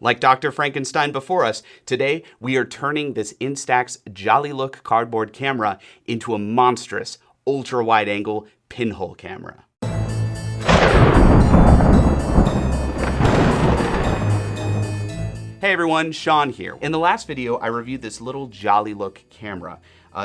Like Dr. Frankenstein before us, today we are turning this Instax Jollylook cardboard camera into a monstrous, ultra-wide-angle pinhole camera. Hey everyone, Sean here. In the last video, I reviewed this little Jollylook camera.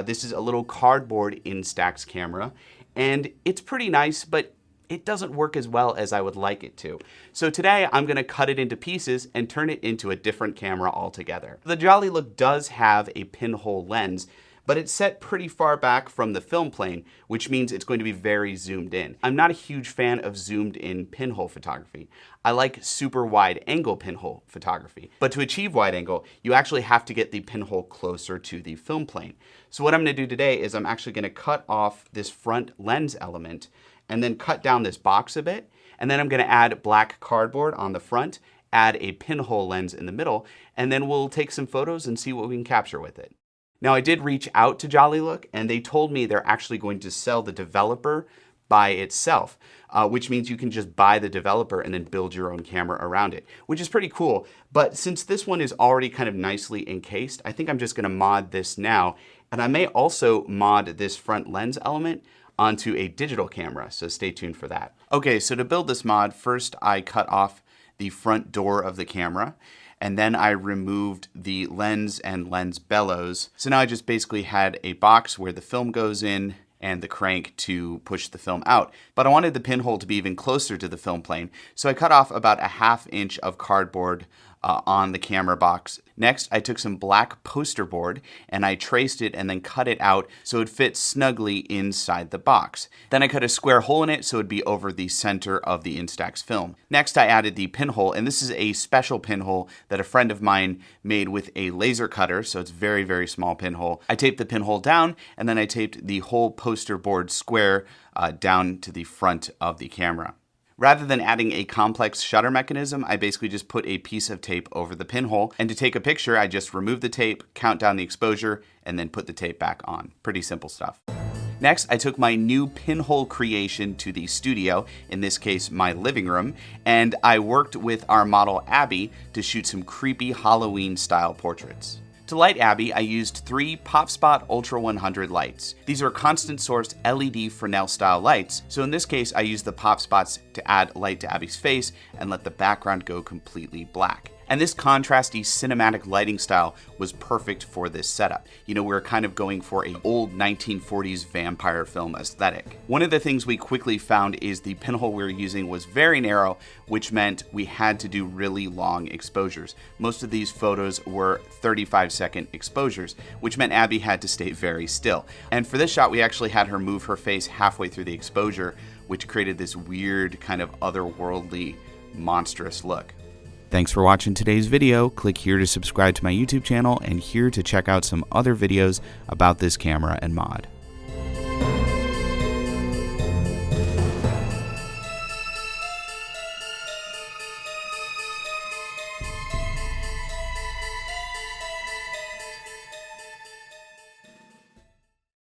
This is a little cardboard Instax camera, and it's pretty nice, but it doesn't work as well as I would like it to. So today I'm gonna cut it into pieces and turn it into a different camera altogether. The Jollylook does have a pinhole lens, but it's set pretty far back from the film plane, which means it's going to be very zoomed in. I'm not a huge fan of zoomed in pinhole photography. I like super wide angle pinhole photography. But to achieve wide angle, you actually have to get the pinhole closer to the film plane. So what I'm gonna do today is I'm actually gonna cut off this front lens element and then cut down this box a bit. And then I'm gonna add black cardboard on the front, add a pinhole lens in the middle, and then we'll take some photos and see what we can capture with it. Now I did reach out to Jollylook and they told me they're actually going to sell the developer by itself, which means you can just buy the developer and then build your own camera around it, which is pretty cool. But since this one is already kind of nicely encased, I think I'm just gonna mod this now. And I may also mod this front lens element onto a digital camera, so stay tuned for that. Okay, so to build this mod, first I cut off the front door of the camera, and then I removed the lens and lens bellows. So now I just basically had a box where the film goes in and the crank to push the film out. But I wanted the pinhole to be even closer to the film plane, so I cut off about a 1/2 inch of cardboard on the camera box. Next, I took some black poster board and I traced it and then cut it out so it fits snugly inside the box. Then I cut a square hole in it so it'd be over the center of the Instax film. Next, I added the pinhole, and this is a special pinhole that a friend of mine made with a laser cutter, so it's very, very small pinhole. I taped the pinhole down and then I taped the whole poster board square down to the front of the camera. Rather than adding a complex shutter mechanism, I basically just put a piece of tape over the pinhole. And to take a picture, I just remove the tape, count down the exposure, and then put the tape back on. Pretty simple stuff. Next, I took my new pinhole creation to the studio, in this case, my living room, and I worked with our model Abby to shoot some creepy Halloween-style portraits. To light Abby, I used 3 PopSpot Ultra 100 lights. These are constant source LED Fresnel style lights, so in this case I used the PopSpots to add light to Abby's face and let the background go completely black. And this contrasty cinematic lighting style was perfect for this setup. You know, we're kind of going for an old 1940s vampire film aesthetic. One of the things we quickly found is the pinhole we were using was very narrow, which meant we had to do really long exposures. Most of these photos were 35-second exposures, which meant Abby had to stay very still. And for this shot, we actually had her move her face halfway through the exposure, which created this weird kind of otherworldly, monstrous look. Thanks for watching today's video. Click here to subscribe to my YouTube channel and here to check out some other videos about this camera and mod.